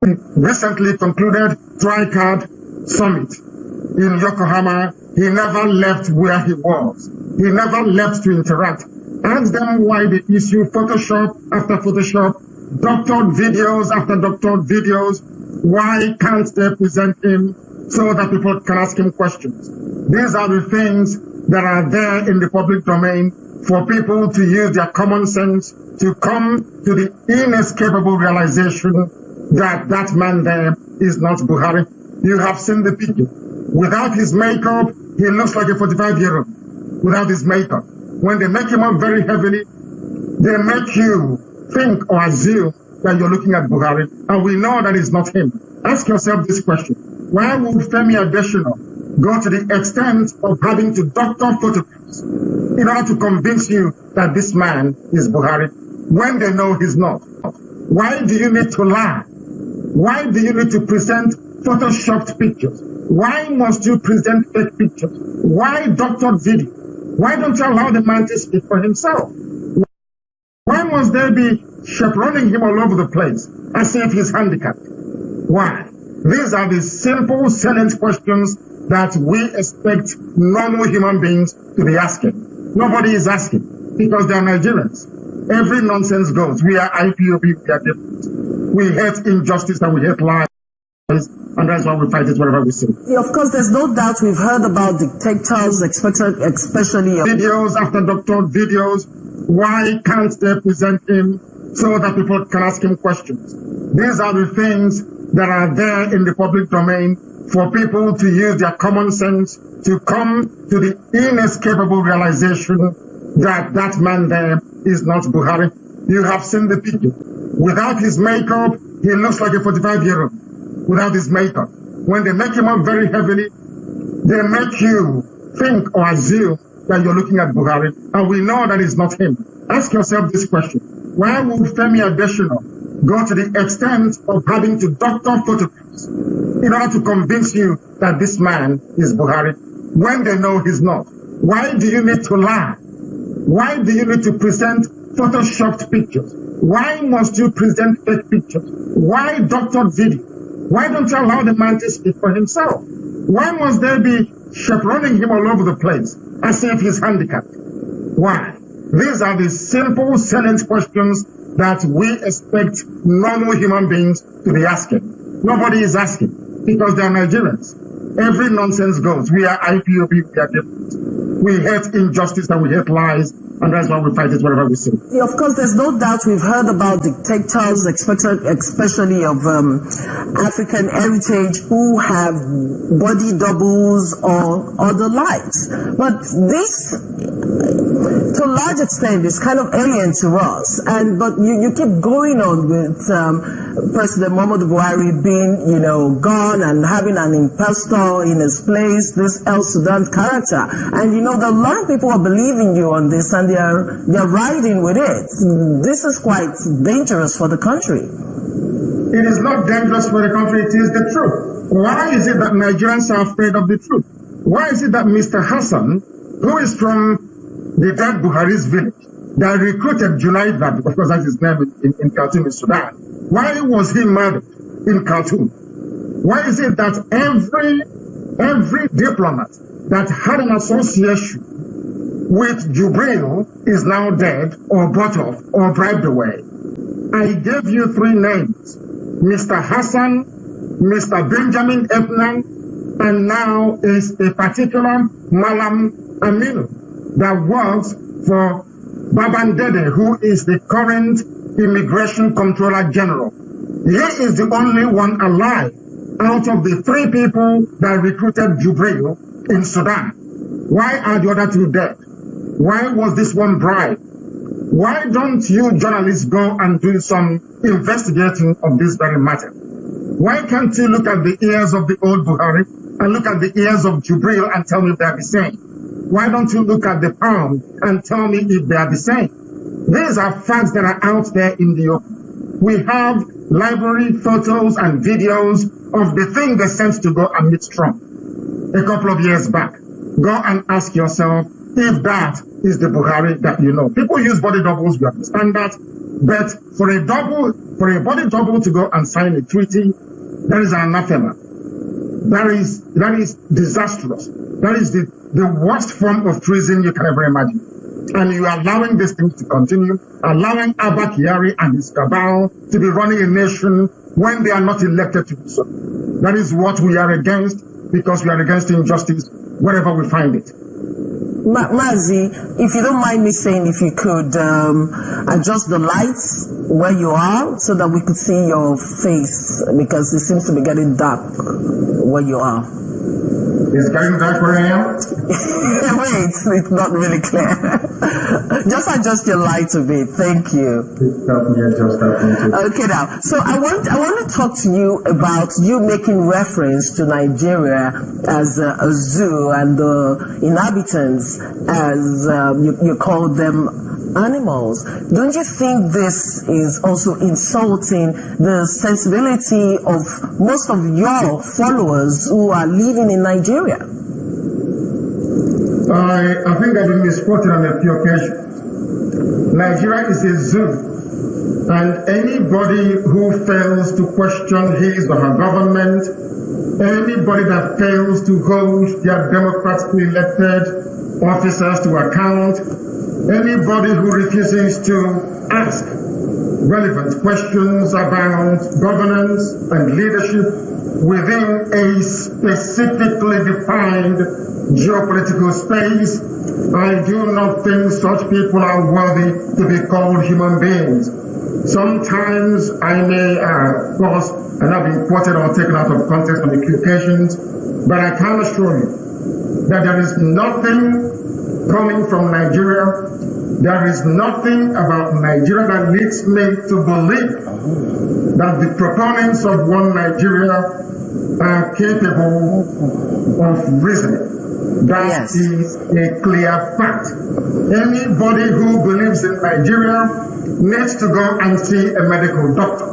recently concluded Tri-Card Summit in Yokohama. He never left where he was. He never left to interact. Ask them why they issue Photoshop after Photoshop, doctored videos after doctored videos. Why can't they present him so that people can ask him questions? These are the things that are there in the public domain for people to use their common sense to come to the inescapable realization that that man there is not Buhari. You have seen the picture. Without his makeup, he looks like a 45-year-old. Without his makeup. When they make him up very heavily, they make you think or assume that you're looking at Buhari. And we know that it's not him. Ask yourself this question. Why would Femi Adesina go to the extent of having to doctor photographs in order to convince you that this man is Buhari when they know he's not? Why do you need to lie? Why do you need to present photoshopped pictures? Why must you present fake pictures? Why doctored video? Why don't you allow the man to speak for himself? Why must they be chaperoning him all over the place as if he's handicapped? Why? These are the simple, salient questions that we expect normal human beings to be asking. Nobody is asking because they are Nigerians. Every nonsense goes. We are IPOB, we are different. We hate injustice and we hate lies. And that's why we fight it wherever we see. Of course, there's no doubt we've heard about dictators, especially videos after doctored videos. Why can't they present him so that people can ask him questions? These are the things that are there in the public domain for people to use their common sense to come to the inescapable realization that that man there is not Buhari. You have seen the picture. Without his makeup, he looks like a 45-year-old. Without his makeup. When they make him up very heavily, they make you think or assume that you're looking at Buhari. And we know that it's not him. Ask yourself this question. Why would Femi Adesina go to the extent of having to doctor photographs in order to convince you that this man is Buhari when they know he's not? Why do you need to lie? Why do you need to present photoshopped pictures? Why must you present fake pictures? Why doctored video? Why don't you allow the man to speak for himself? Why must they be chaperoning him all over the place as if he's handicapped? Why? These are the simple, salient questions that we expect normal human beings to be asking. Nobody is asking because they are Nigerians. Every nonsense goes. We are IPOB, we are different. We hate injustice and we hate lies. And that's why we fight it wherever we see. Of course, there's no doubt we've heard about dictators, especially of African heritage, who have body doubles or the likes. But this, to a large extent, is kind of alien to us. But you keep going on with President Muhammadu Buhari being, gone and having an impostor in his place, this El Sudan character. And there are a lot of people are believing you on this, and they're riding with it. This is quite dangerous for the country. It is not dangerous for the country, it is the truth. Why is it that Nigerians are afraid of the truth? Why is it that Mr. Hassan, who is from the dead Buhari's village, that recruited Junaid, because that's his name in Khartoum in Sudan, why was he murdered in Khartoum? Why is it that every diplomat that had an association with Jubril is now dead or bought off or bribed away? I gave you three names: Mr. Hassan, Mr. Benjamin Epnan, and now is a particular Malam Aminu that works for Babandede, who is the current Immigration Controller General. He is the only one alive out of the three people that recruited Jubril in Sudan. Why are the other two dead? Why was this one bribed? Why don't you journalists go and do some investigating of this very matter? Why can't you look at the ears of the old Buhari and look at the ears of Jubril and tell me if they are the same? Why don't you look at the palm and tell me if they are the same? These are facts that are out there in the open. We have library photos and videos of the thing they sent to go and meet Trump a couple of years back. Go and ask yourself if that is the Buhari that you know. People use body doubles, we understand that, but for a double For a body double to go and sign a treaty, that is an anathema. That is disastrous. That is the worst form of treason you can ever imagine. And you are allowing these things to continue, allowing Abba Kyari and his cabal to be running a nation when they are not elected to do so. That is what we are against, because we are against injustice wherever we find it. Mazi, if you don't mind me saying, if you could adjust the lights where you are so that we could see your face, because it seems to be getting dark where you are. It's getting dark where I am? Wait, it's not really clear. Just adjust your light a bit. Thank you. Okay, now. So I want to talk to you about you making reference to Nigeria as a zoo and the inhabitants as you call them animals. Don't you think this is also insulting the sensibility of most of your followers who are living in Nigeria? I think I've been misquoted on a few occasions. Nigeria is a zoo, and anybody who fails to question his or her government, anybody that fails to hold their democratically elected officers to account, anybody who refuses to ask relevant questions about governance and leadership within a specifically defined geopolitical space, I do not think such people are worthy to be called human beings. Sometimes I may, of course, and I've been quoted or taken out of context on a few occasions, but I can assure you that there is nothing coming from Nigeria, there is nothing about Nigeria that leads me to believe that the proponents of one Nigeria are capable of reasoning. That is a clear fact. Anybody who believes in Nigeria needs to go and see a medical doctor,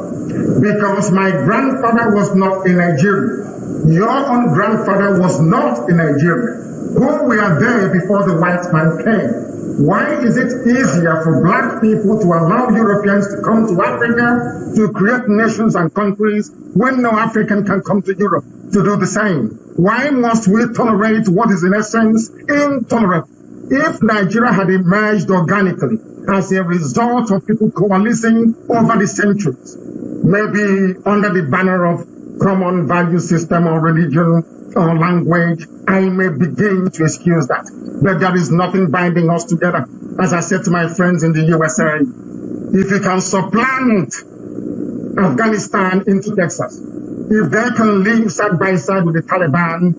because my grandfather was not in Nigeria. Your own grandfather was not in Nigeria. Who were there before the white man came? Why is it easier for black people to allow Europeans to come to Africa to create nations and countries when no African can come to Europe to do the same? Why must we tolerate what is in essence intolerable? If Nigeria had emerged organically as a result of people coalescing over the centuries, maybe under the banner of common value system or religion or language, I may begin to excuse that. But there is nothing binding us together. As I said to my friends in the USA, if you can supplant Afghanistan into Texas, if they can live side by side with the Taliban,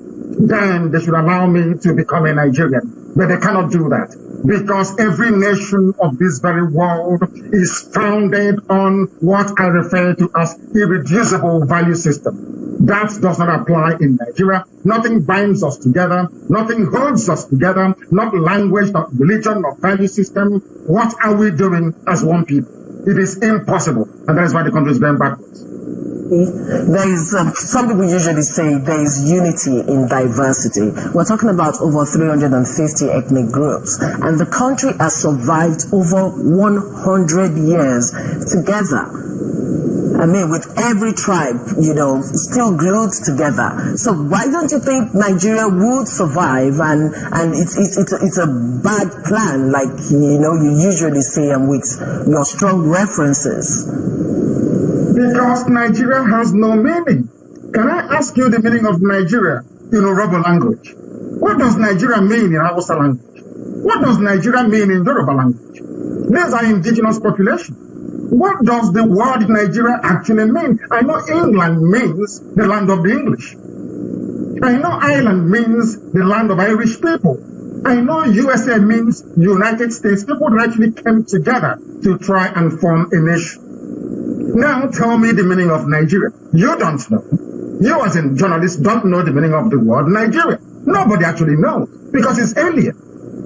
then they should allow me to become a Nigerian. But they cannot do that, because every nation of this very world is founded on what I refer to as irreducible value system. That does not apply in Nigeria. Nothing binds us together. Nothing holds us together. Not language, not religion, not value system. What are we doing as one people? It is impossible. And that is why the country is going backwards. There is, some people usually say there is unity in diversity. We're talking about over 350 ethnic groups, and the country has survived over 100 years together. I mean, with every tribe, still glued together. So why don't you think Nigeria would survive? And it's a bad plan, like you usually say, and with your strong references. Because Nigeria has no meaning. Can I ask you the meaning of Nigeria in Orobo language? What does Nigeria mean in Hausa language? What does Nigeria mean in Yoruba language? These are indigenous population. What does the word Nigeria actually mean? I know England means the land of the English. I know Ireland means the land of Irish people. I know USA means United States. People actually came together to try and form a nation. Now tell me the meaning of Nigeria. You don't know. You as a journalist don't know the meaning of the word Nigeria. Nobody actually knows, because it's alien.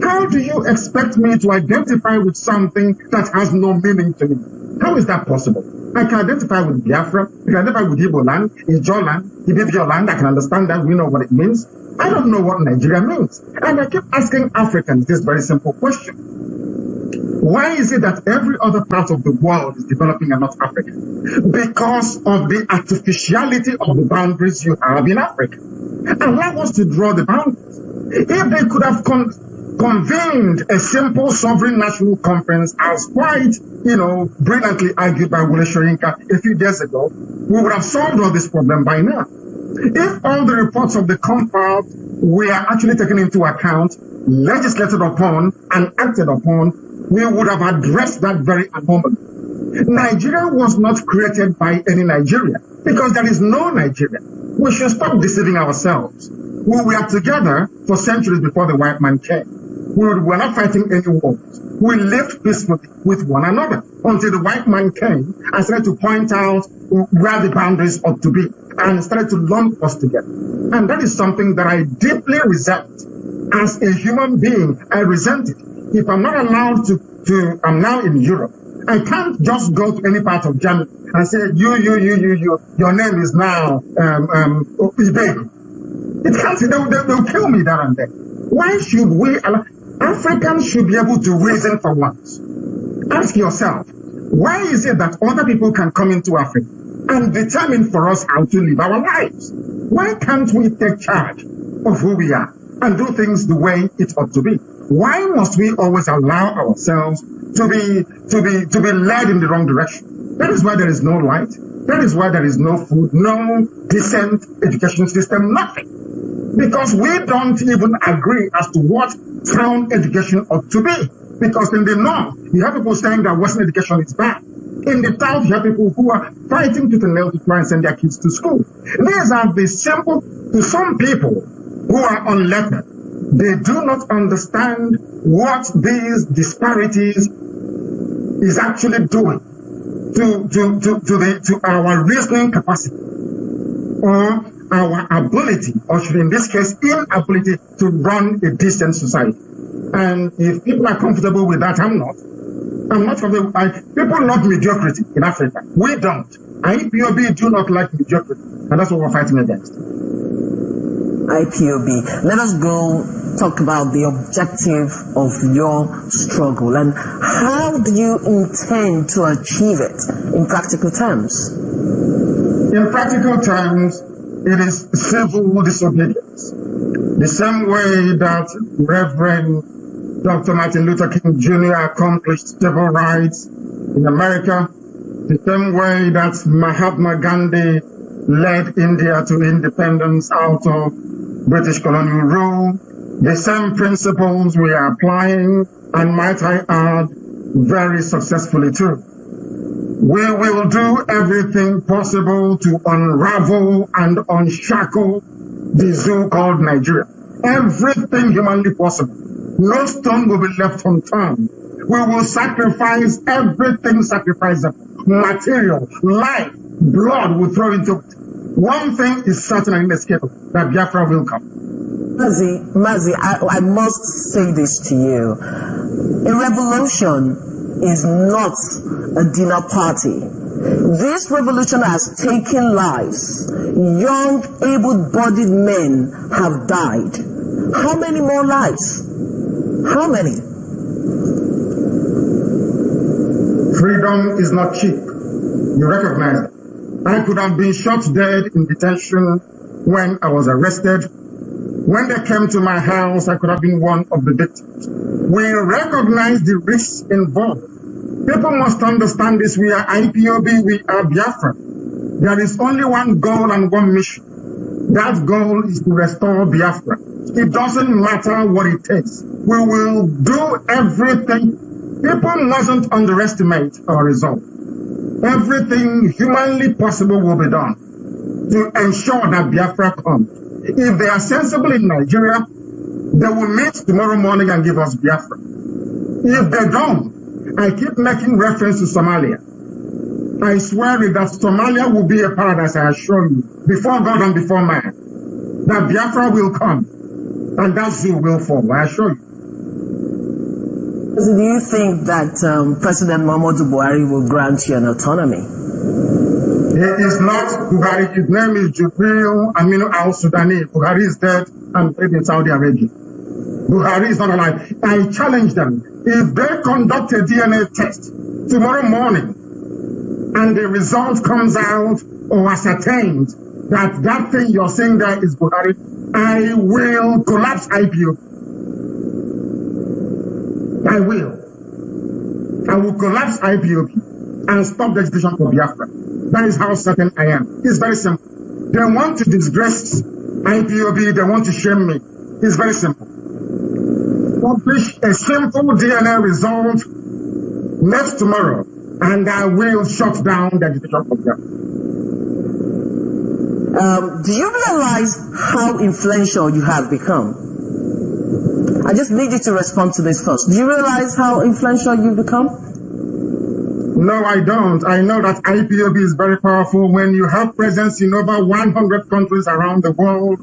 How do you expect me to identify with something that has no meaning to me? How is that possible? I can identify with Biafra, I can identify with Igbo land, Ijo land, Ibibio land, I can understand that, we know what it means. I don't know what Nigeria means. And I keep asking Africans this very simple question. Why is it that every other part of the world is developing and not Africa? Because of the artificiality of the boundaries you have in Africa. Allow us to draw the boundaries. If they could have convened a simple sovereign national conference as quite, brilliantly argued by Wole Soyinka a few days ago, we would have solved all this problem by now. If all the reports of the compact were actually taken into account, legislated upon, and acted upon, we would have addressed that very anomaly. Nigeria was not created by any Nigeria, because there is no Nigeria. We should stop deceiving ourselves. We were together for centuries before the white man came. We were not fighting any wars. We lived peacefully with one another until the white man came and started to point out where the boundaries ought to be and started to lump us together. And that is something that I deeply resent. As a human being, I resent it. If I'm not allowed I'm now in Europe, I can't just go to any part of Germany and say, your name is now Ibego. It can't, they'll kill me there and then. Why should we allow, Africans should be able to reason for once. Ask yourself, why is it that other people can come into Africa and determine for us how to live our lives? Why can't we take charge of who we are and do things the way it ought to be? Why must we always allow ourselves to be led in the wrong direction? That is why there is no light. That is why there is no food, no decent education system, nothing. Because we don't even agree as to what sound education ought to be. Because in the north, you have people saying that Western education is bad. In the south, you have people who are fighting tooth and nail to try and send their kids to school. These are the simple, to some people who are unlettered, they do not understand what these disparities is actually doing to our reasoning capacity or our ability, or should in this case, inability to run a decent society. And if people are comfortable with that, I'm not comfortable. People love mediocrity in Africa. We don't. IPOB do not like mediocrity. And that's what we're fighting against. IPOB. Let us go talk about the objective of your struggle and how do you intend to achieve it in practical terms? In practical terms, it is civil disobedience. The same way that Reverend Dr. Martin Luther King Jr. accomplished civil rights in America, the same way that Mahatma Gandhi led India to independence out of British colonial rule, the same principles we are applying, and might I add, very successfully too. We will do everything possible to unravel and unshackle the zoo called Nigeria. Everything humanly possible. No stone will be left unturned. We will sacrifice everything sacrificable. Material, life, blood will throw into it. One thing is certain and inescapable, that Biafra will come. Mazi, I must say this to you. A revolution is not a dinner party. This revolution has taken lives. Young, able-bodied men have died. How many more lives? How many? Freedom is not cheap. You recognize it. I could have been shot dead in detention when I was arrested. When they came to my house, I could have been one of the victims. We recognize the risks involved. People must understand this. We are IPOB, we are Biafra. There is only one goal and one mission. That goal is to restore Biafra. It doesn't matter what it takes. We will do everything. People mustn't underestimate our resolve. Everything humanly possible will be done to ensure that Biafra comes. If they are sensible in Nigeria, they will meet tomorrow morning and give us Biafra. If they don't, I keep making reference to Somalia. I swear that Somalia will be a paradise, I assure you, before God and before man. That Biafra will come and that zoo will fall, I assure you. Do you think that President Muhammadu Buhari will grant you an autonomy? He is not Buhari. His name is Jibril Aminu al-Sudani. Buhari is dead and buried in Saudi Arabia. Buhari is not alive. I challenge them. If they conduct a DNA test tomorrow morning and the result comes out or ascertained that that thing you're saying there is Buhari, I will collapse IPOB. I will collapse IPOB and stop the execution for Biafra. That is how certain I am. It's very simple. They want to disgrace IPOB, they want to shame me. It's very simple. Publish a simple DNA result next tomorrow, and I will shut down the execution for Biafra. Do you realize how influential you have become? I just need you to respond to this first. Do you realize how influential you've become? No, I don't. I know that IPOB is very powerful. When you have presence in over 100 countries around the world,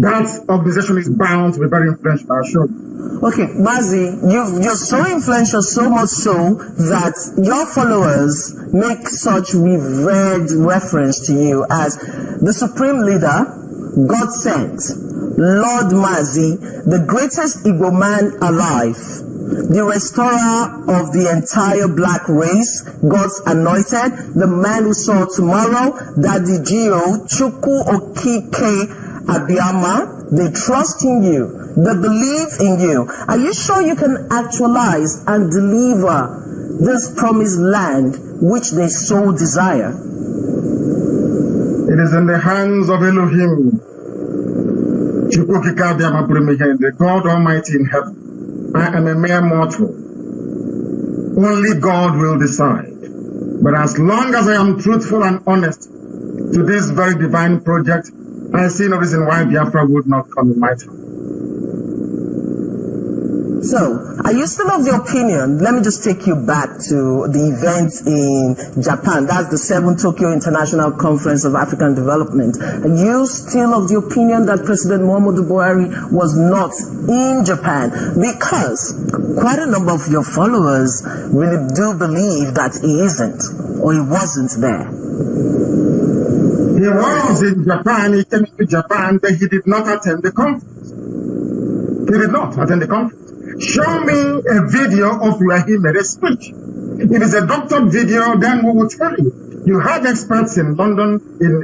that organization is bound to be very influential, I assure you. Okay, Mazi, you're so influential, so much so that your followers make such revered reference to you as the supreme leader, God sent, Lord Mazi, the greatest Igbo man alive, the restorer of the entire black race, God's anointed, the man who saw tomorrow, Daddy Gio, Chukwu Okike Abiyama. They trust in you, they believe in you. Are you sure you can actualize and deliver this promised land which they so desire? It is in the hands of Elohim, the God Almighty in heaven. I am a mere mortal. Only God will decide. But as long as I am truthful and honest to this very divine project, I see no reason why Biafra would not come in my time. So, are you still of the opinion, let me just take you back to the event in Japan, that's the 7th Tokyo International Conference of African Development. Are you still of the opinion that President Muhammadu Buhari was not in Japan? Because quite a number of your followers really do believe that he isn't, or he wasn't there. He was in Japan, he came to Japan, but he did not attend the conference. He did not attend the conference. Show me a video of where he made a speech. If it's a doctored video, then we will tell you. You have experts in London,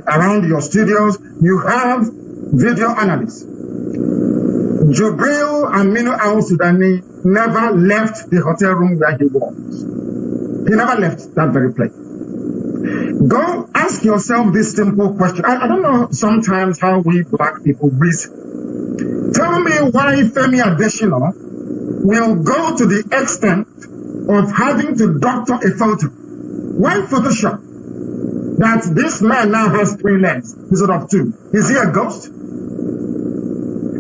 around your studios, you have video analysts. Jubril Aminu al-Sudani never left the hotel room where he was. He never left that very place. Go ask yourself this simple question. I don't know sometimes how we black people reason. Tell me why Femi Adesina will go to the extent of having to doctor a photo. Why Photoshop? That this man now has 3 legs instead of 2. Is he a ghost?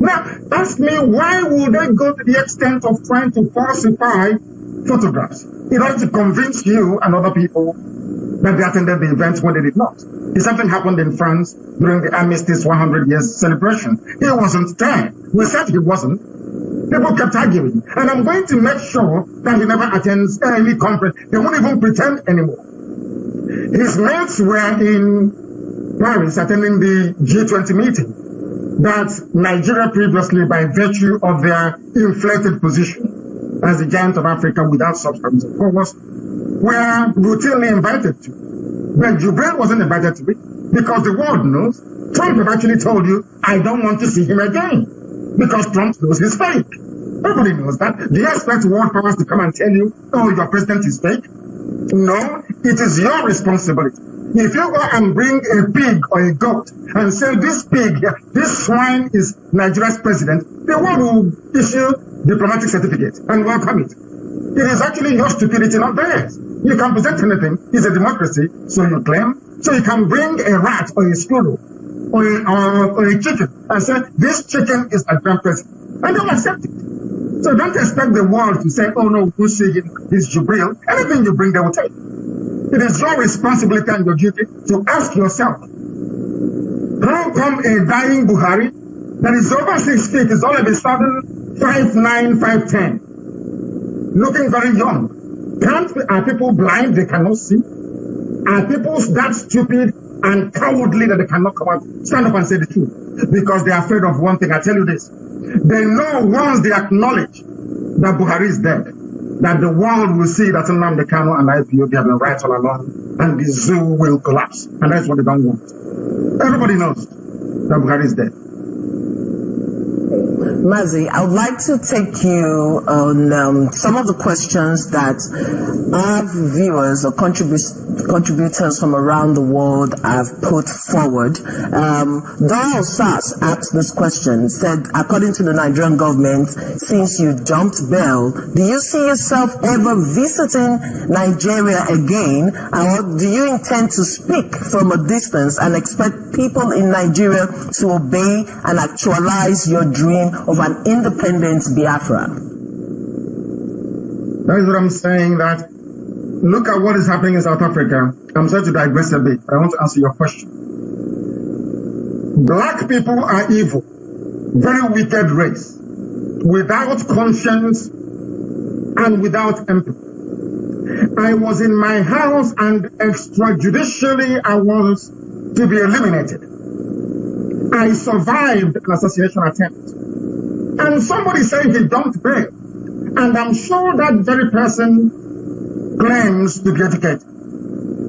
Now, ask me, why would they go to the extent of trying to falsify photographs in order to convince you and other people that they attended the event when they did not? The same thing happened in France during the Armistice 100 years celebration. He wasn't there. We said he wasn't. People kept arguing. And I'm going to make sure that he never attends any conference. They won't even pretend anymore. His mates were in Paris attending the G20 meeting that Nigeria previously, by virtue of their inflated position as the giant of Africa without substance, of course, were routinely invited to. But Jubril wasn't invited to it because the world knows. Trump have actually told you, I don't want to see him again because Trump knows he's fake. Everybody knows that. Do you expect world powers to come and tell you, oh, your president is fake? No, it is your responsibility. If you go and bring a pig or a goat and say this pig, this swine is Nigeria's president, the world will issue diplomatic certificate and welcome it. It is actually your stupidity, not theirs. You can present anything. It's a democracy, so you claim. So you can bring a rat or a squirrel or a chicken and say, this chicken is a grand president. And they'll accept it. So don't expect the world to say, oh no, we'll see him, he's Jubril. Anything you bring, they will take. It is your responsibility and your duty to ask yourself, how come a dying Buhari that is over 6 feet is all of a sudden 5'9", 5'10", looking very young? Are people blind they cannot see? Are people that stupid and cowardly that they cannot come out, stand up and say the truth? Because they are afraid of one thing. I tell you this. They know once they acknowledge that Buhari is dead, that the world will see that Nnamdi Kanu and IPOB have been right all along, and the zoo will collapse. And that's what they don't want. Everybody knows that Buhari is dead. Mazi, I would like to take you on some of the questions that our viewers or contributors from around the world have put forward. Doral Sass asked this question, said, according to the Nigerian government, since you dumped bail, do you see yourself ever visiting Nigeria again, or do you intend to speak from a distance and expect people in Nigeria to obey and actualize your dream of an independent Biafra? That is what I'm saying, that look at what is happening in South Africa. I'm sorry to digress a bit, but I want to answer your question. Black people are evil, very wicked race, without conscience and without empathy. I was in my house and extrajudicially I was to be eliminated. I survived an assassination attempt. And somebody said he dumped bail. And I'm sure that very person claims to be educated.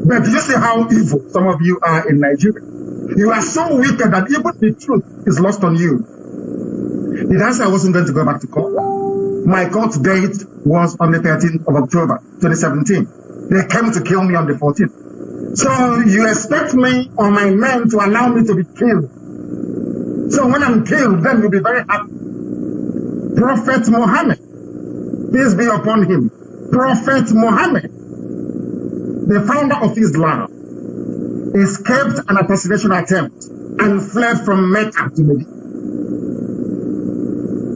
But you see how evil some of you are in Nigeria. You are so wicked that even the truth is lost on you. Did I say I wasn't going to go back to court? My court date was on the 13th of October, 2017. They came to kill me on the 14th. So you expect me or my men to allow me to be killed. So when I'm killed, then you'll be very happy. Prophet Muhammad, peace be upon him. Prophet Muhammad, the founder of Islam, escaped an assassination attempt and fled from Mecca to Medina.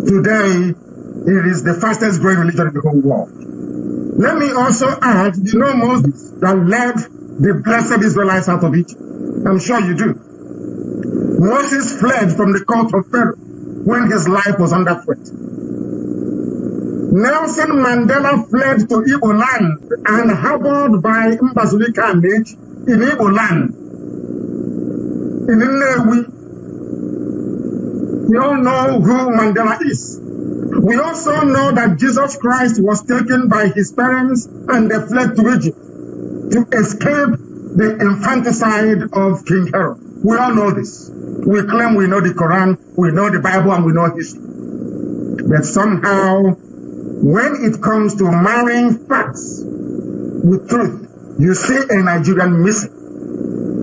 Today, it is the fastest growing religion in the whole world. Let me also add, you know Moses that led the blessed Israelites out of Egypt. I'm sure you do. Moses fled from the court of Pharaoh when his life was under threat. Nelson Mandela fled to Igbo land and harbored by Mbazulika and Age in Igbo land. In Nnewi. We all know who Mandela is. We also know that Jesus Christ was taken by his parents and they fled to Egypt to escape the infanticide of King Herod. We all know this. We claim we know the Quran, we know the Bible, and we know history. But somehow, when it comes to marrying facts with truth, you see a Nigerian missing.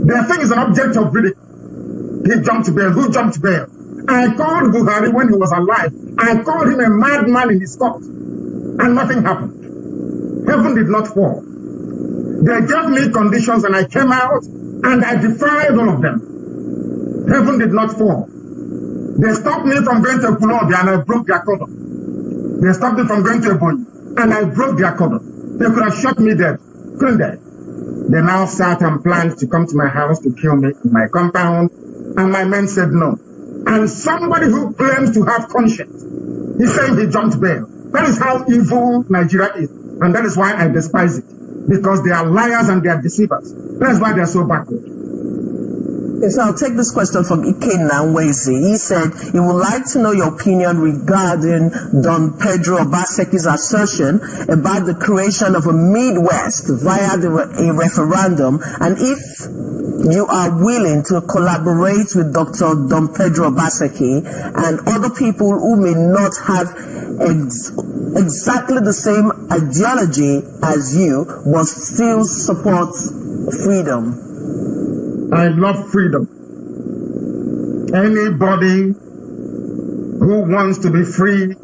The thing is an object of ridicule. He jumped bail. Who jumped bail? I called Buhari when he was alive. I called him a madman in his court. And nothing happened. Heaven did not fall. They gave me conditions and I came out and I defied all of them. Heaven did not fall. They stopped me from going to Pulobi and I broke their cordon. They stopped me from going to Ebonyi and I broke their cordon. They could have shot me dead, couldn't they? They now sat and planned to come to my house to kill me in my compound, and my men said no. And somebody who claims to have conscience, he said he jumped bail. That is how evil Nigeria is, and that is why I despise it, because they are liars and they are deceivers. That's why they are so backward. Okay, so I'll take this question from Ikenna Nwezi. He said he would like to know your opinion regarding Don Pedro Obaseki's assertion about the creation of a Midwest via a referendum, and if you are willing to collaborate with Dr. Don Pedro Obaseki and other people who may not have exactly the same ideology as you, but still support freedom. I love freedom. Anybody who wants to be free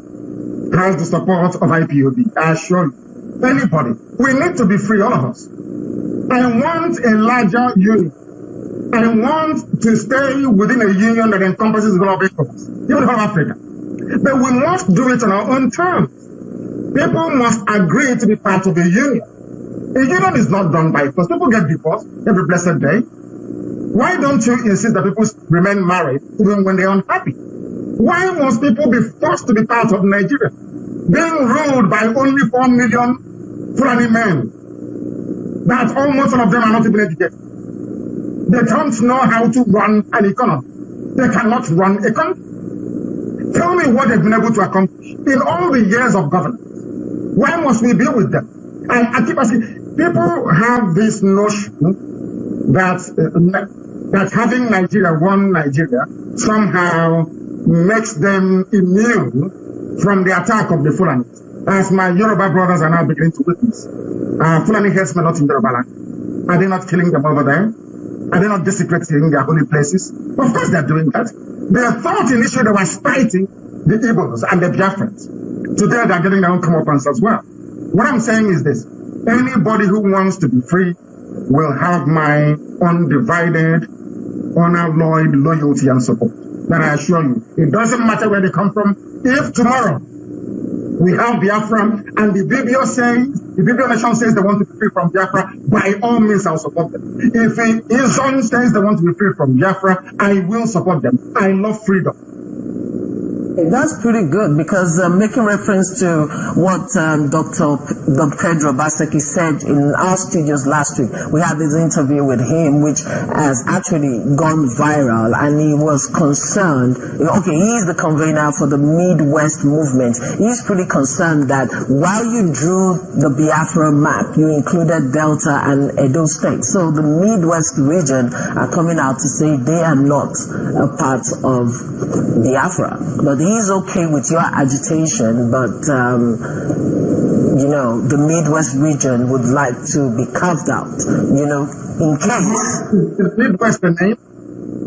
has the support of IPOB. I assure you. Anybody. We need to be free, all of us. I want a larger union. I want to stay within a union that encompasses all of us, even all Africa. But we must do it on our own terms. People must agree to be part of a union. A union is not done by force. People get divorced every blessed day. Why don't you insist that people remain married even when they're unhappy? Why must people be forced to be part of Nigeria, being ruled by only 4 million Fulani men, that almost all of them are not even educated? They don't know how to run an economy. They cannot run a country. Tell me what they've been able to accomplish in all the years of governance. Why must we be with them? I keep asking, people have this notion that having Nigeria, one Nigeria, somehow makes them immune from the attack of the Fulani. As my Yoruba brothers are now beginning to witness. Fulani headsmen not in Yoruba land. Are they not killing them over there? Are they not desecrating their holy places? Of course they're doing that. They thought initially they were spiting the Igbos and the Biafrans. Today they're getting their own comeuppance as well. What I'm saying is this. Anybody who wants to be free will have my undivided, unalloyed loyalty and support. That I assure you. It doesn't matter where they come from. If tomorrow we have Biafra and the BBO nation says they want to be free from Biafra, by all means I'll support them. If Izon says they want to be free from Biafra, I will support them. I love freedom. That's pretty good, because making reference to what Dr. Pedro Baseki said in our studios last week, we had this interview with him which has actually gone viral, and he was concerned. Okay, he is the convener for the Midwest movement. He's pretty concerned that while you drew the Biafra map, you included Delta and Edo State. So the Midwest region are coming out to say they are not a part of Biafra. But he's okay with your agitation, but you know, the Midwest region would like to be carved out, you know, in case. Is Midwest the name?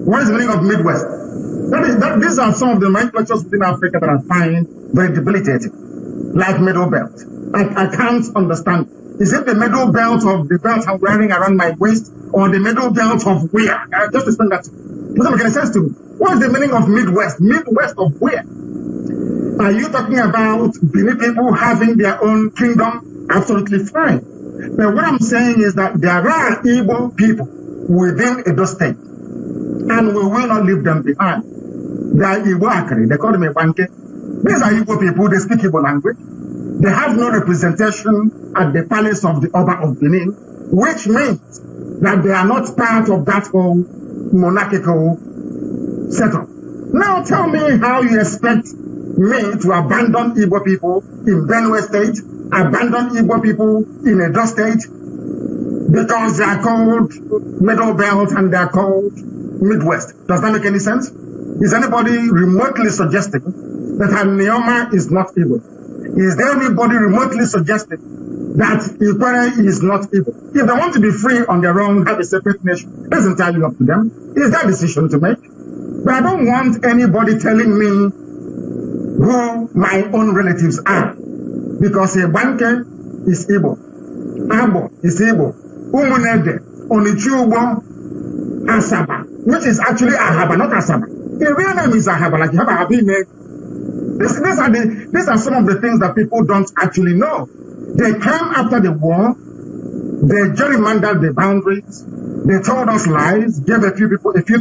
What is the meaning of Midwest? These are some of the nomenclatures within Africa that I find very debilitating, like Middle Belt. I can't understand. Is it the middle belt of the belt I'm wearing around my waist, or the middle belt of where? Just explain that. It doesn't make any sense to me. What is the meaning of Midwest? Midwest of where? Are you talking about Benin people having their own kingdom? Absolutely fine. But what I'm saying is that there are Igbo people within Edo State, and we will not leave them behind. They are Igbo Akari. They call them Ebanke. These are Igbo people. They speak Igbo language. They have no representation at the palace of the Oba of Benin, which means that they are not part of that whole monarchical setup. Now tell me how you expect me to abandon Igbo people in Benue State, abandon Igbo people in Edo State, because they are called Middle Belt and they are called Midwest. Does that make any sense? Is anybody remotely suggesting that Anioma is not Igbo? Is there anybody remotely suggesting that Ikwere is not Igbo? If they want to be free on their own, have a separate nation, that's entirely up to them. It's their decision to make. But I don't want anybody telling me who my own relatives are. Because Ebanke is Igbo, Abo is Igbo, Umunede, Onichubo, Asaba, which is actually Ahaba, not Asaba. The real name is Ahaba, like you have a Habime. These are some of the things that people don't actually know. They came after the war, they gerrymandered the boundaries, they told us lies, gave a few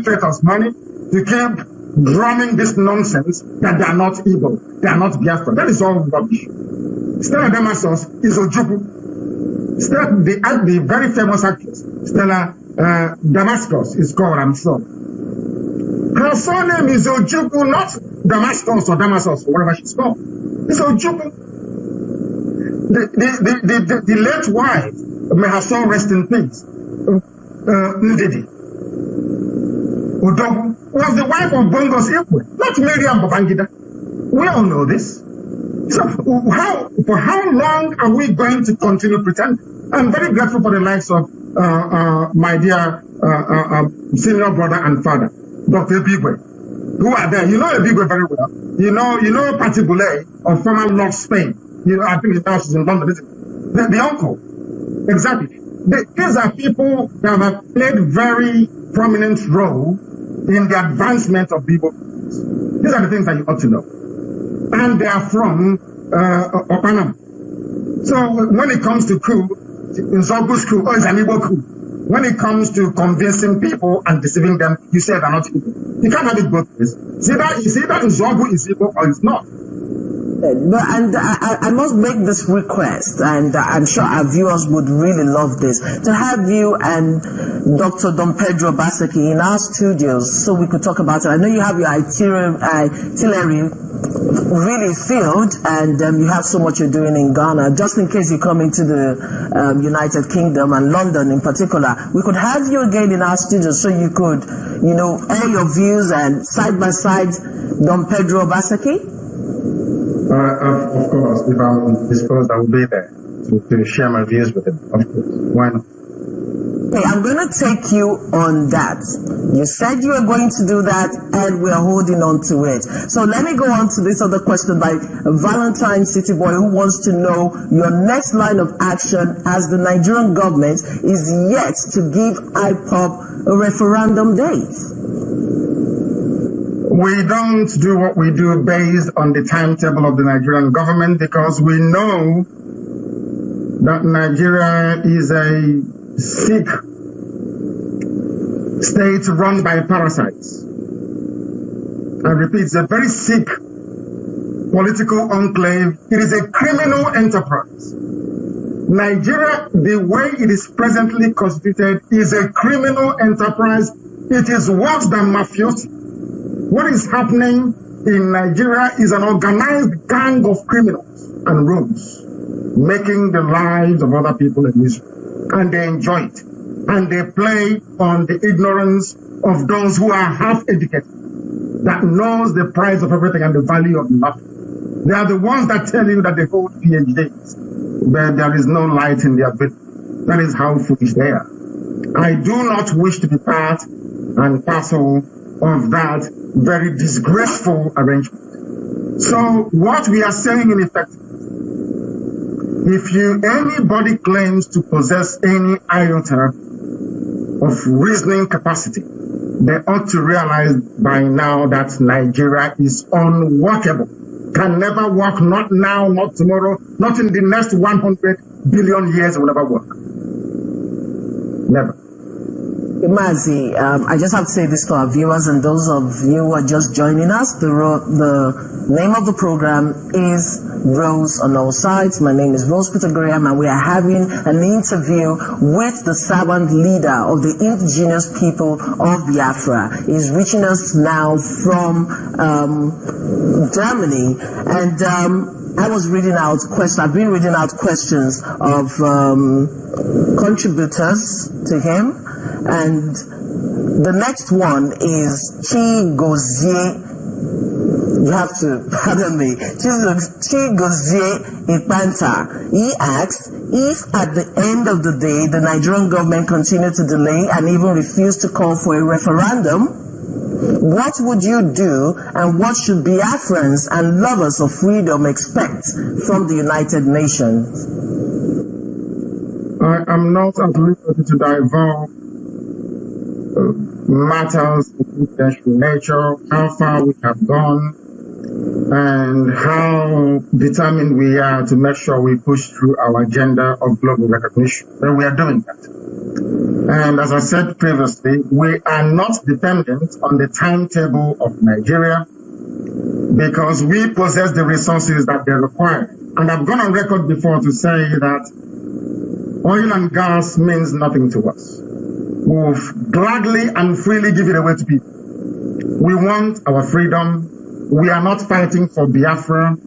traitors money to keep drumming this nonsense that they are not Igbo, they are not Biafra. That is all rubbish. Stella Damasos is Ojukwu. The very famous actress, Stella Damascus is called, I'm sure. Her surname is Ojukwu, not Damascus or Damasus or whatever she's called. It's Ojukwu. The late wife, may her soul rest in peace, Ndidi Udogu, was the wife of Bongo's Ikwe, not Miriam Babangida. We all know this. So for how long are we going to continue pretending? I'm very grateful for the likes of my dear senior brother and father, Dr. Bigwe, who are there. You know Bigwe very well. You know Patti Boulay of former Lord Spain. You know, I think his house is in London, isn't it? The uncle. Exactly. These are people that have played very prominent role in the advancement of people. These are the things that you ought to know. And they are from Opanam. So when it comes to coup, Nzogu's coup, or it's an Igbo coup, when it comes to convincing people and deceiving them, you say they're not Igbo. You can't have it both ways. See that Nzogu is Igbo or it's not. And I must make this request, and I'm sure our viewers would really love this, to have you and Dr. Don Pedro Baseki in our studios so we could talk about it. I know you have your itinerary really filled, and you have so much you're doing in Ghana. Just in case you come into the United Kingdom and London in particular, we could have you again in our studio so you could, air your views and side by side Don Pedro Obaseki. Of course, if I'm disposed, I will be there to share my views with him. Of course, why not? Okay, I'm going to take you on that. You said you were going to do that, and we're holding on to it. So let me go on to this other question by Valentine City Boy, who wants to know your next line of action as the Nigerian government is yet to give IPOB a referendum date. We don't do what we do based on the timetable of the Nigerian government, because we know that Nigeria is a sick state run by parasites. I repeat, it's a very sick political enclave. It is a criminal enterprise. Nigeria, the way it is presently constituted, is a criminal enterprise. It is worse than mafiosi. What is happening in Nigeria is an organized gang of criminals and rogues making the lives of other people a misery. And they enjoy it. And they play on the ignorance of those who are half-educated, that knows the price of everything and the value of nothing. They are the ones that tell you that they hold PhDs, but there is no light in their vision. That is how foolish they are. I do not wish to be part and parcel of that very disgraceful arrangement. So what we are saying in effect, if anybody claims to possess any iota of reasoning capacity, they ought to realize by now that Nigeria is unworkable. Can never work, not now, not tomorrow, not in the next 100 billion years, will never work. Never. Mazi, I just have to say this to our viewers and those of you who are just joining us. The name of the program is Rose on All Sides. My name is Rose Peter Graham, and we are having an interview with the servant leader of the indigenous people of Biafra. He's reaching us now from Germany, and I was reading out questions. I've been reading out questions of contributors to him. And the next one is Chigozie. You have to pardon me. Chigozie Ipanta. He asks, if at the end of the day the Nigerian government continued to delay and even refused to call for a referendum, what would you do, and what should Biafrans and lovers of freedom expect from the United Nations? I am not at liberty to divulge matters of international nature, how far we have gone, and how determined we are to make sure we push through our agenda of global recognition. But we are doing that. And as I said previously, we are not dependent on the timetable of Nigeria, because we possess the resources that they require. And I've gone on record before to say that oil and gas means nothing to us. We'll gladly and freely give it away to people. We want our freedom. We are not fighting for Biafra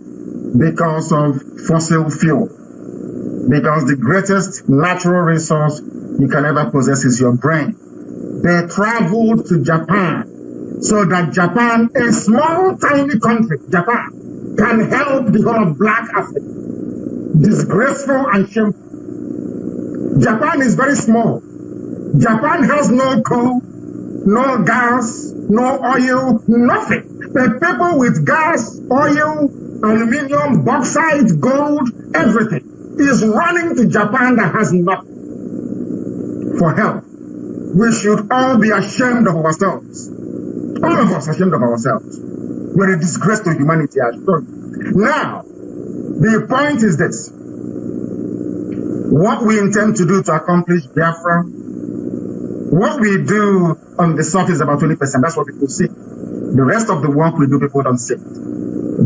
because of fossil fuel. Because the greatest natural resource you can ever possess is your brain. They traveled to Japan so that Japan, a small, tiny country, Japan, can help the whole of Black Africa. Disgraceful and shameful. Japan is very small. Japan has no coal, no gas, no oil, nothing. The people with gas, oil, aluminium, bauxite, gold, everything is running to Japan that has nothing for help. We should all be ashamed of ourselves. All of us ashamed of ourselves. We're a disgrace to humanity, I assure you. Now, the point is this. What we intend to do to accomplish Biafra, what we do on the surface is about 20%. That's what people see. The rest of the work we do, people don't see it.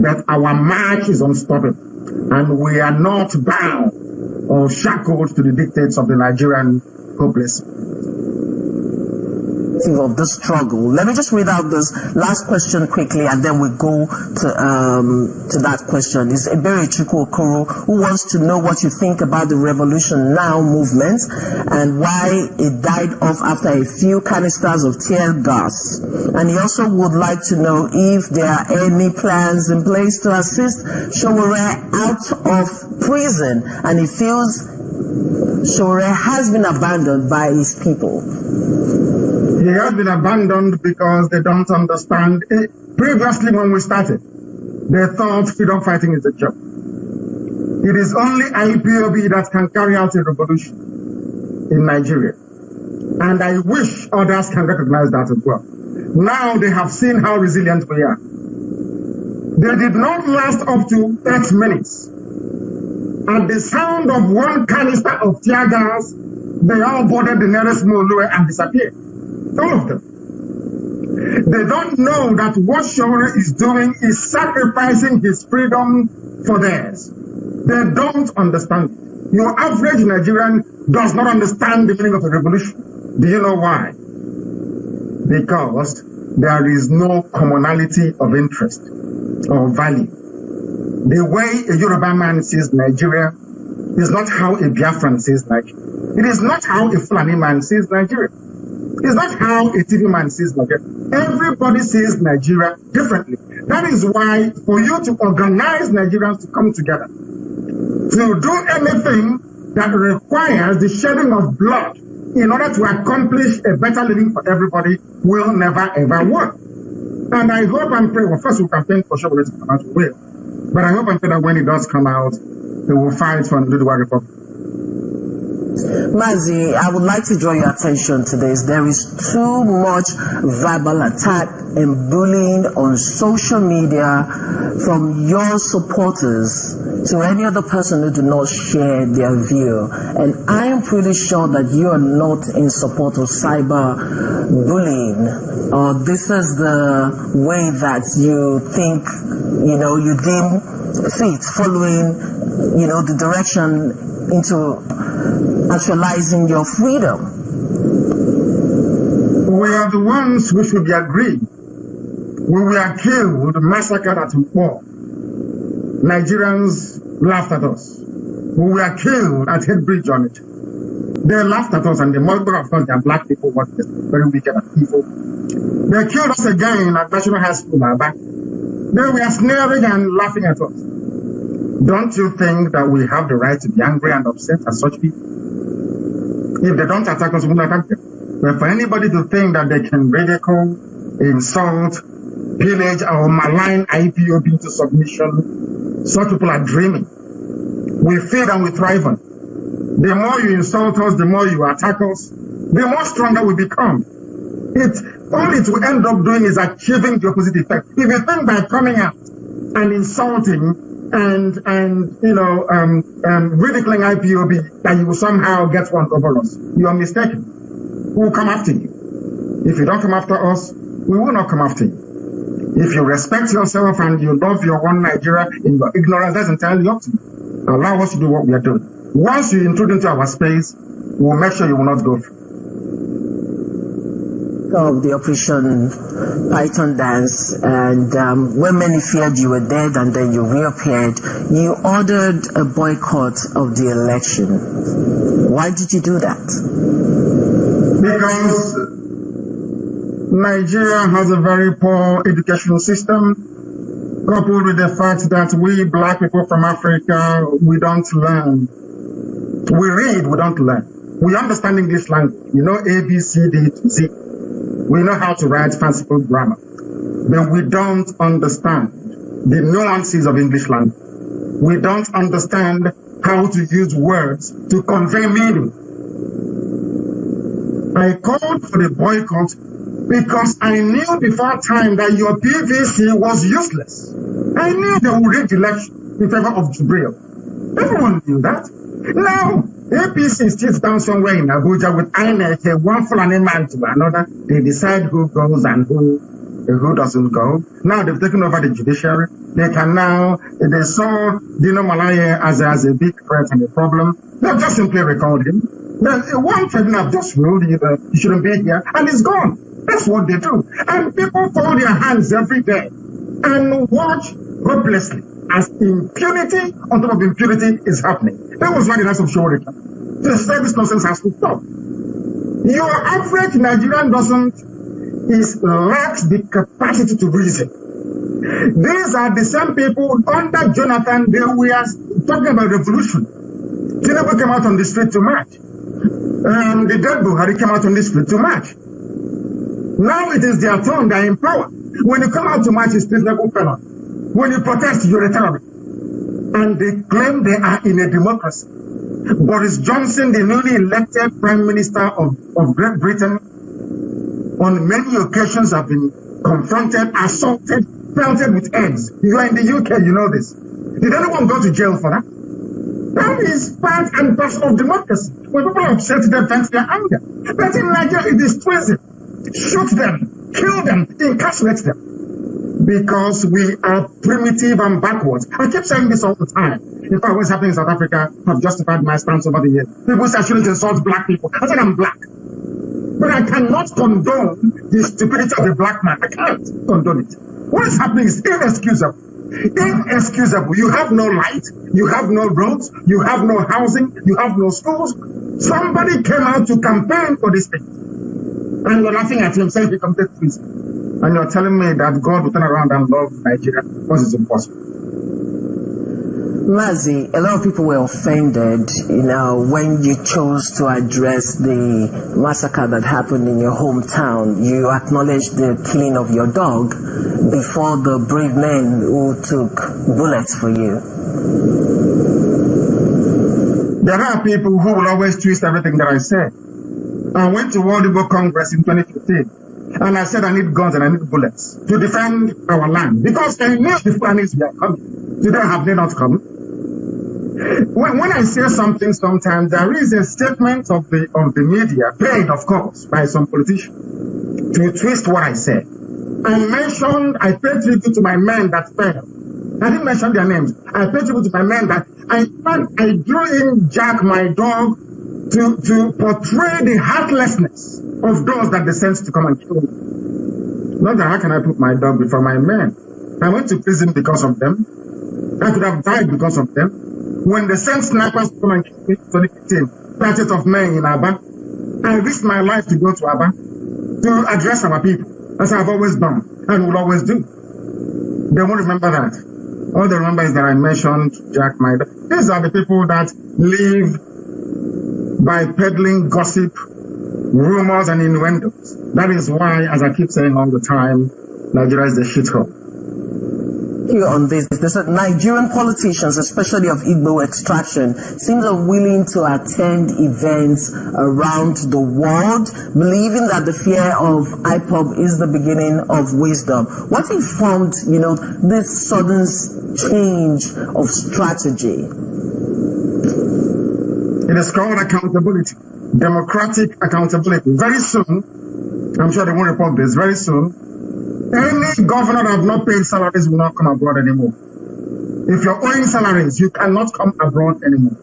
But our march is unstoppable. And we are not bound or shackled to the dictates of the Nigerian hopeless. irrespective of the struggle. Let me just read out this last question quickly, and then we go to that question. It's Ebere Chukwu Okoro, who wants to know what you think about the Revolution Now movement and why it died off after a few canisters of tear gas. And he also would like to know if there are any plans in place to assist Sowore out of prison, and he feels Sowore has been abandoned by his people. He has been abandoned because they don't understand. Previously, when we started, they thought freedom fighting is a joke. It is only IPOB that can carry out a revolution in Nigeria. And I wish others can recognize that as well. Now they have seen how resilient we are. They did not last up to 30 minutes. At the sound of one canister of tear gas, they all boarded the nearest Molue and disappeared. All of them. They don't know that what Sowore is doing is sacrificing his freedom for theirs. They don't understand it. Your average Nigerian does not understand the meaning of a revolution. Do you know why? Because there is no commonality of interest or value. The way a Yoruba man sees Nigeria is not how a Biafran sees Nigeria. It is not how a Fulani man sees Nigeria. It's not how a TV man sees Nigeria. Everybody sees Nigeria differently. That is why for you to organize Nigerians to come together, to do anything that requires the shedding of blood in order to accomplish a better living for everybody will never ever work. And I hope and pray, well, first we campaign for Sowore to come out, we will. But I hope and pray that when it does come out, they will fight for the Nduduwa Republic. Mazi, I would like to draw your attention to this. There is too much verbal attack and bullying on social media from your supporters to any other person who do not share their view. And I am pretty sure that you are not in support of cyber bullying. Or this is the way that you think, you deem fit, following, the direction into actualizing your freedom. We are the ones who should be aggrieved. When we are killed, massacred at war, Nigerians laughed at us. When we are killed at Headbridge on it, they laughed at us, and the mother, of course, they are black people, but very wicked people. They killed us again at National High School, back. They were sneering and laughing at us. Don't you think that we have the right to be angry and upset at such people? If they don't attack us, we will attack them. But for anybody to think that they can ridicule, insult, pillage, or malign IPOB into submission, such people are dreaming. We feed and we thrive on. The more you insult us, the more you attack us, the more stronger we become. All it will end up doing is achieving the opposite effect. If you think by coming out and insulting and ridiculing IPOB that you will somehow get one over us, you are mistaken. We will come after you. If you don't come after us, we will not come after you. If you respect yourself and you love your one Nigeria in your ignorance, that's entirely up to you. Allow us to do what we are doing. Once you intrude into our space, we'll make sure you will not go through. Of the Operation Python dance, and when many feared you were dead and then you reappeared, you ordered a boycott of the election. Why did you do that? Because Nigeria has a very poor educational system, coupled with the fact that we black people from Africa, we don't learn. We read, we don't learn. We understand English language. You know A, B, C, D, to Z. We know how to write fanciful grammar, but we don't understand the nuances of English language. We don't understand how to use words to convey meaning. I called for the boycott because I knew before time that your PVC was useless. I knew they would rig the election in favor of Jubril. Everyone knew that. Now, APC sits down somewhere in Abuja with INEC, one Fulani man to another. They decide who goes and who doesn't go. Now they've taken over the judiciary. They can now, they saw Dino Malaye as a big threat and a problem. They've just simply recalled him. Then one tribunal just ruled you shouldn't be here, and he's gone. That's what they do. And people fold their hands every day and watch hopelessly as impunity on top of impunity is happening. That was why the last of Shorika. The service nonsense has to stop. Your average Nigerian lacks the capacity to reason. These are the same people under Jonathan. They were talking about revolution. Tinubu came out on the street to march. The dead Buhari came out on the street to march. Now it is their turn. They are in power. When you come out to march, it's treasonable felon. When you protest, you're a terrorist. And they claim they are in a democracy. Boris Johnson, the newly elected Prime Minister of Great Britain, on many occasions have been confronted, assaulted, pelted with eggs. You are in the UK, you know this. Did anyone go to jail for that? That is part and parcel of democracy. When people are upset, they vent their anger. But in Nigeria, it is treason. Shoot them, kill them, incarcerate them. Because we are primitive and backwards. I keep saying this all the time. In fact, what's happening in South Africa have justified my stance over the years. People say I shouldn't insult black people. I said I'm black. But I cannot condone the stupidity of a black man. I can't condone it. What is happening is inexcusable. Inexcusable. You have no light, you have no roads, you have no housing, you have no schools. Somebody came out to campaign for this thing. And you're laughing at him saying he committed treason. And you're telling me that God will turn around and love Nigeria because it's impossible. Mazi, a lot of people were offended, when you chose to address the massacre that happened in your hometown. You acknowledged the killing of your dog before the brave men who took bullets for you. There are people who will always twist everything that I say. I went to World Igbo Congress in 2015, and I said I need guns and I need bullets to defend our land because I knew the Fulanis were coming. Today have they not come? When I say something, sometimes there is a statement of the media, paid of course by some politician, to twist what I said. I paid tribute to my men that fell. I didn't mention their names. I paid tribute to my men that I drew in Jack, my dog, to portray the heartlessness of those that they sent to come and kill me. Not that how can I put my dog before my men? I went to prison because of them. I could have died because of them. When they sent snipers to come and kill me in 2015, 30th of May in Aba, I risked my life to go to Aba to address our people, as I've always done and will always do. They won't remember that. All they remember is that I mentioned Jack, my dog. These are the people that live by peddling gossip, rumors, and innuendos. That is why, as I keep saying all the time, Nigeria is the shithole. On this, there's Nigerian politicians, especially of Igbo extraction, seems unwilling to attend events around the world, believing that the fear of IPOB is the beginning of wisdom. What informed, this sudden change of strategy? It is called accountability, democratic accountability. Very soon, I'm sure they won't report this, very soon, any governor that have not paid salaries will not come abroad anymore. If you're owing salaries, you cannot come abroad anymore.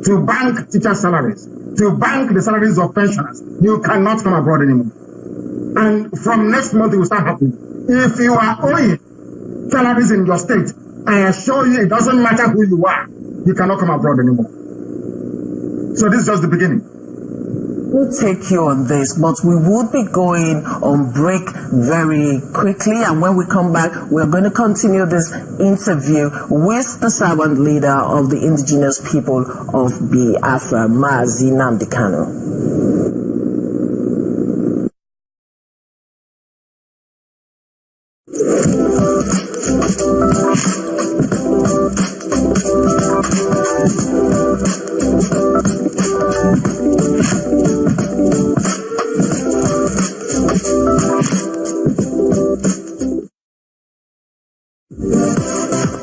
To bank teacher salaries, to bank the salaries of pensioners, you cannot come abroad anymore. And from next month, it will start happening. If you are owing salaries in your state, I assure you, it doesn't matter who you are, you cannot come abroad anymore. So this is just the beginning. We'll take you on this, but we will be going on break very quickly, and when we come back, we're going to continue this interview with the servant leader of the indigenous people of Biafra, Mazi Nnamdi Kanu.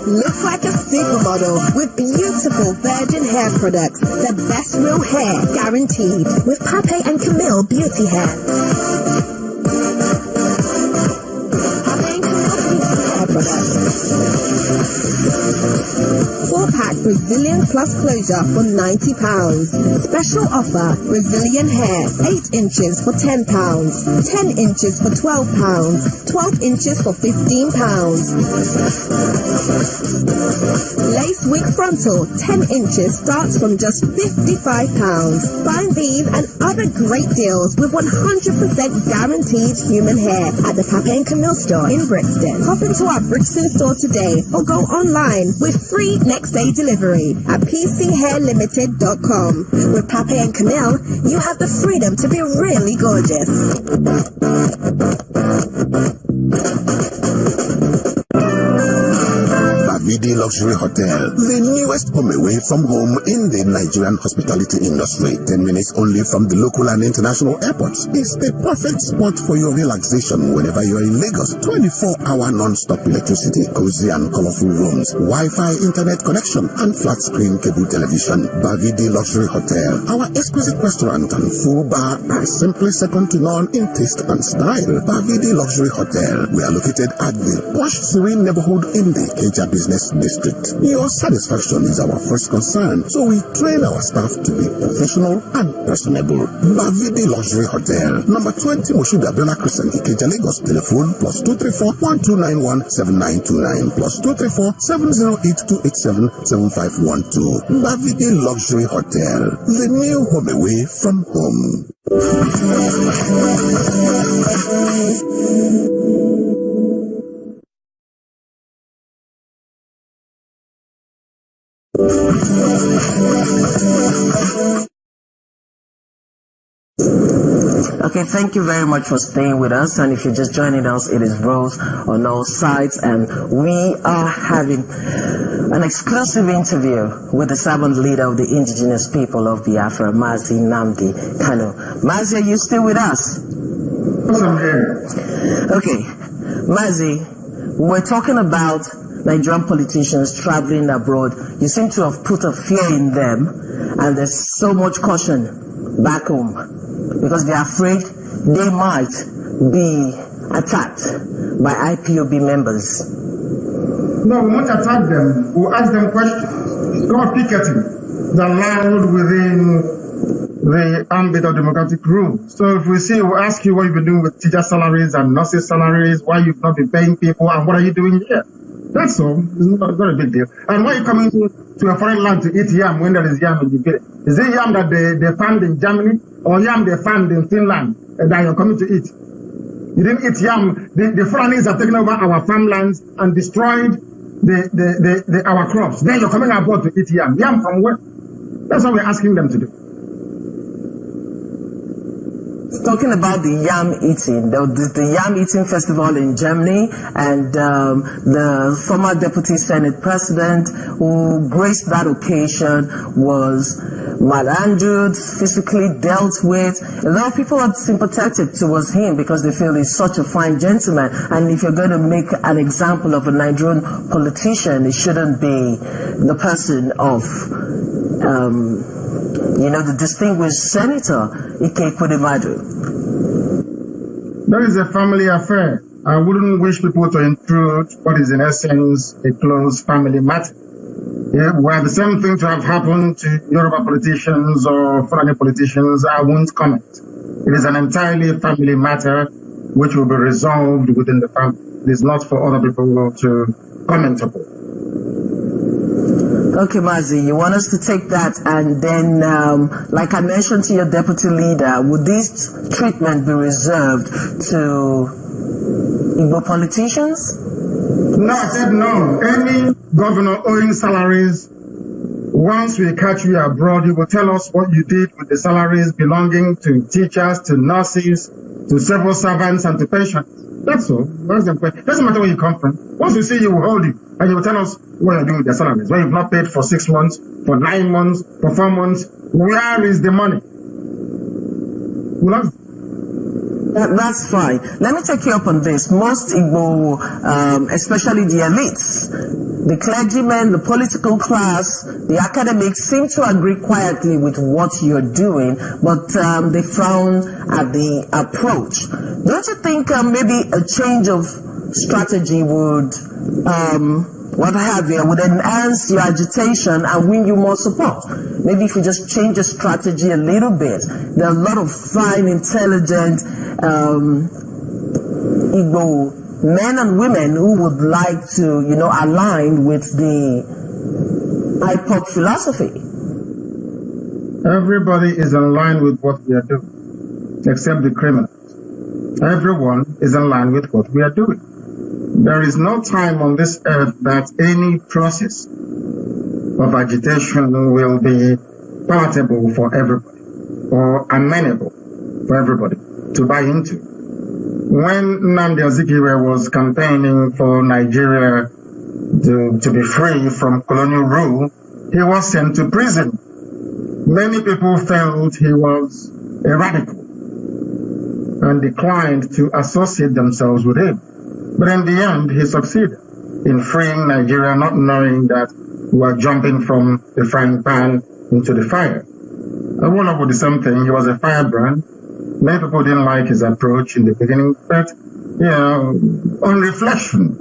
Look like a supermodel with beautiful virgin hair products. The best real hair guaranteed with Pape and Camille Beauty Hair. Pape and Camille Beauty Hair products. 4 packs Brazilian plus closure for £90. Special offer, Brazilian hair, 8 inches for £10, 10 inches for £12, 12 inches for £15. Lace wig frontal, 10 inches starts from just £55. Find these and other great deals with 100% guaranteed human hair at the Papa and Camille store in Brixton. Hop into our Brixton store today or go online with free next day delivery at pchairlimited.com. With Papa and Camille, you have the freedom to be really gorgeous. Bavidi Luxury Hotel, the newest home away from home in the Nigerian hospitality industry. 10 minutes only from the local and international airports. It's the perfect spot for your relaxation whenever you're in Lagos. 24-hour non-stop electricity, cozy and colorful rooms, Wi-Fi internet connection, and flat screen cable television. Bavidi Luxury Hotel. Our exquisite restaurant and full bar are simply second to none in taste and style. Bavidi Luxury Hotel. We are located at the posh serene neighborhood in the Keja Business District. Your satisfaction is our first concern, so we train our staff to be professional and personable. Bavidi Luxury Hotel, number 20 Moshuda Bella Crescent, Ikeja, Lagos. Telephone +234-1291-7929 +234-708-287-7512. Bavidi Luxury Hotel, the new home away from home. Okay, thank you very much for staying with us. And if you're just joining us, it is Rose on all sides, and we are having an exclusive interview with the servant leader of the indigenous people of Biafra, Mazi Nnamdi Kanu. Mazi, are you still with us? Yes, I'm here. Okay, Mazi, we're talking about Nigerian politicians traveling abroad. You seem to have put a fear in them, and there's so much caution back home because they're afraid they might be attacked by IPOB members. No, we won't attack them. We'll ask them questions. Go picketing. They're allowed within the ambit of democratic rule. So if we see, we'll ask you what you've been doing with teacher salaries and nurses salaries, why you've not been paying people, and what are you doing here? That's all. It's not a big deal. And why are you coming to a foreign land to eat yam when there is yam in the village? Is it yam that they found in Germany or yam they found in Finland that you're coming to eat? You didn't eat yam. The foreigners have taken over our farmlands and destroyed our crops. Then you're coming abroad to eat yam. Yam from where? That's what we're asking them to do. Talking about the yam eating, the yam eating festival in Germany, and the former deputy Senate president who graced that occasion was malhandled, physically dealt with. A lot of people are sympathetic towards him because they feel he's such a fine gentleman. And if you're going to make an example of a Nigerian politician, it shouldn't be the person of the distinguished Senator Ike Kwudemadu. That is a family affair. I wouldn't wish people to intrude what is in essence a close family matter. Yeah, where the same thing to have happened to Yoruba politicians or Fulani politicians, I won't comment. It is an entirely family matter which will be resolved within the family. It is not for other people to comment upon. Okay, Mazi, you want us to take that, and then, like I mentioned to your deputy leader, would this treatment be reserved to Igbo politicians? No, I said no. Any governor owing salaries, once we catch you abroad, you will tell us what you did with the salaries belonging to teachers, to nurses, to civil servants, and to pensioners. That's all. That's the question. Doesn't matter where you come from. Once we see you, will hold you, and you will tell us what you're doing with their salaries. When you've not paid for 6 months, for 9 months, for 4 months, where is the money? That's fine. Let me take you up on this. Most Igbo, especially the elites, the clergymen, the political class, the academics seem to agree quietly with what you're doing, but they frown at the approach. Don't you think maybe a change of strategy would what have you, would enhance your agitation and win you more support. Maybe if you just change the strategy a little bit. There are a lot of fine, intelligent Igbo men and women who would like to, align with the IPOB philosophy. Everybody is in line with what we are doing, except the criminals. Everyone is in line with what we are doing. There is no time on this earth that any process of agitation will be palatable for everybody or amenable for everybody to buy into. When Nnamdi Azikiwe was campaigning for Nigeria to be free from colonial rule, he was sent to prison. Many people felt he was a radical and declined to associate themselves with him. But in the end, he succeeded in freeing Nigeria, not knowing that we were jumping from the frying pan into the fire. Awolowo did the same thing. He was a firebrand. Many people didn't like his approach in the beginning, but, on reflection,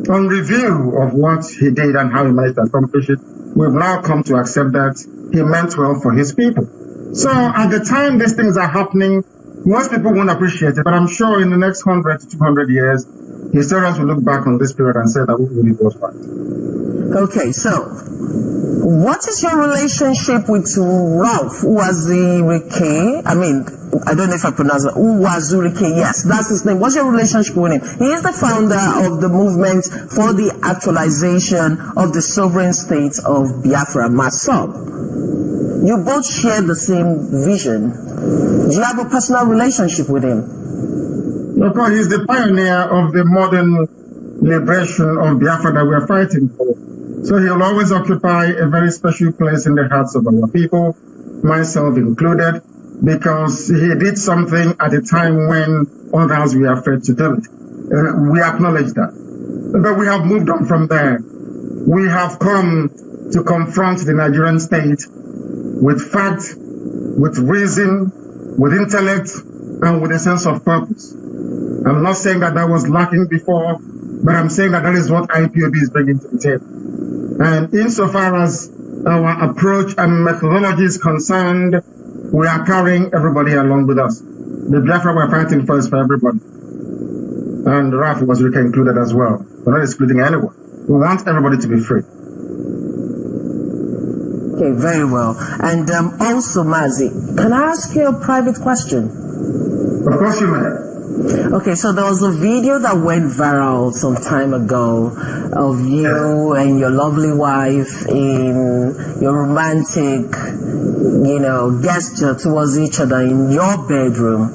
on review of what he did and how he managed to accomplish it, we've now come to accept that he meant well for his people. So at the time these things are happening, most people won't appreciate it, but I'm sure in the next 100 to 200 years, historians will look back on this period and say that we really was right. Okay, so what is your relationship with Ralph Uwazurike? I mean, I don't know if I pronounce it. Uwazurike, yes, that's his name. What's your relationship with him? He is the founder of the movement for the actualization of the sovereign state of Biafra, MASOB. You both share the same vision. Do you have a personal relationship with him? Of course, he's the pioneer of the modern liberation of Biafra that we're fighting for. So he'll always occupy a very special place in the hearts of our people, myself included, because he did something at a time when others were afraid to do it. We acknowledge that. But we have moved on from there. We have come to confront the Nigerian state with fact, with reason, with intellect, and with a sense of purpose. I'm not saying that that was lacking before, but I'm saying that is what IPOB is bringing to the table. And insofar as our approach and methodology is concerned, we are carrying everybody along with us. The Biafra we're fighting for is for everybody. And Ralph Uwazurike included as well. We're not excluding anyone. We want everybody to be free. Okay, very well. And also, Mazi, can I ask you a private question? Of course you may. Okay, so there was a video that went viral some time ago of you and your lovely wife in your romantic, gesture towards each other in your bedroom.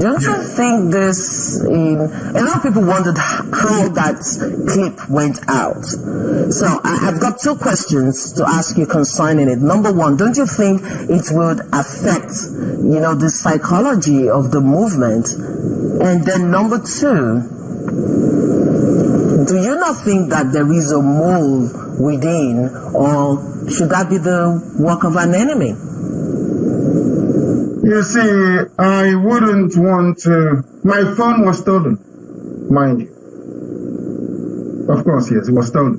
Don't you think this, a lot of people wondered how that clip went out. So I've got two questions to ask you concerning it. Number one, don't you think it would affect, the psychology of the movement? And then number two, do you not think that there is a mole within, or should that be the work of an enemy? You see, I wouldn't want to... My phone was stolen, mind you. Of course, yes, it was stolen.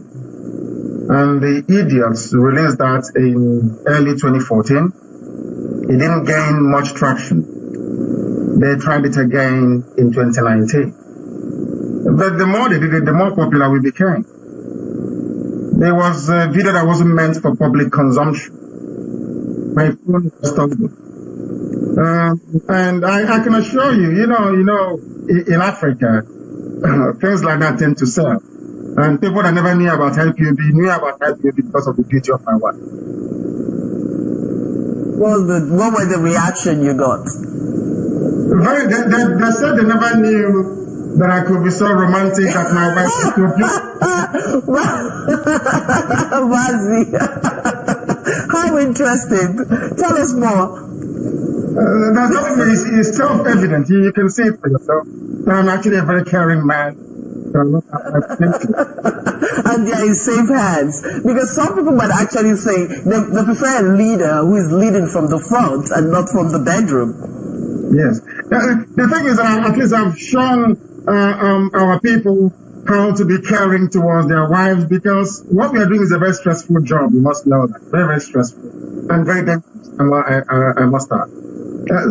And the idiots released that in early 2014. It didn't gain much traction. They tried it again in 2019. But the more they did it, the more popular we became. There was a video that wasn't meant for public consumption. My phone was stolen. And I can assure you, in Africa, things like that tend to sell. And people that never knew about IPOB knew about IPOB because of the beauty of my wife. What was the reaction you got? They said they never knew that I could be so romantic that my wife could be. Mazi, how interesting. Tell us more. It's self-evident. You can see it for yourself. I'm actually a very caring man. And they are in safe hands. Because some people might actually say they prefer a leader who is leading from the front and not from the bedroom. Yes. The thing is that at least I've shown our people how to be caring towards their wives, because what we are doing is a very stressful job. You must know that. Very, very stressful and very dangerous, I must add.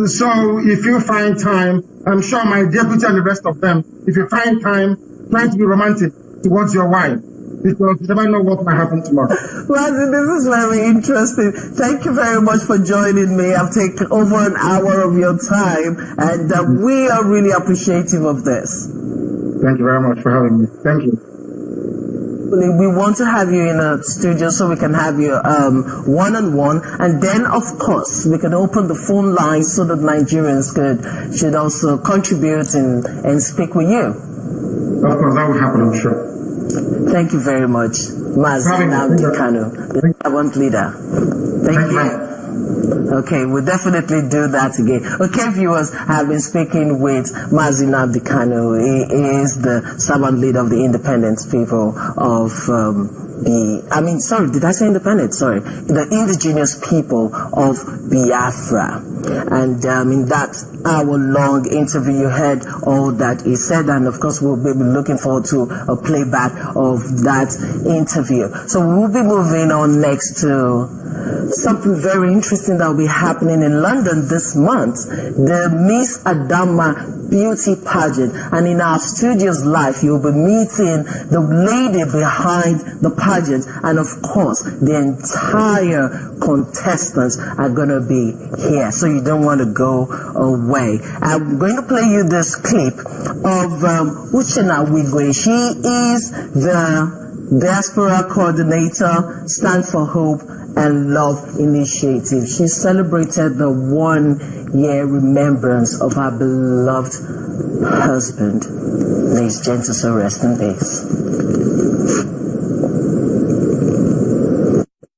So if you find time, I'm sure my deputy and the rest of them, if you find time, try to be romantic towards your wife, because you never know what might happen tomorrow. Mazi, this is very interesting. Thank you very much for joining me. I've taken over an hour of your time, and we are really appreciative of this. Thank you very much for having me. Thank you. We want to have you in a studio so we can have you one-on-one, and then of course we can open the phone lines so that Nigerians should also contribute and speak with you. Of course, that will happen, I'm sure. Thank you very much, Mazi Nnamdi Kanu, the servant leader. Thank you. Okay, we'll definitely do that again. Okay, viewers, I've been speaking with Mazi Nnamdi Kanu. He is the servant leader of the independent people of did I say independent? Sorry. The indigenous people of Biafra. And in that hour-long interview, you heard all that he said, and of course we'll be looking forward to a playback of that interview. So we'll be moving on next to something very interesting that will be happening in London this month, the Miss Adama beauty pageant. And in our studios live, you'll be meeting the lady behind the pageant, and of course the entire contestants are going to be here, so you don't want to go away. I'm going to play you this clip of Uchenna Wigwe. She is the diaspora coordinator, Stand for Hope and Love Initiative. She celebrated the 1-year remembrance of her beloved husband. May his gentle soul rest in peace.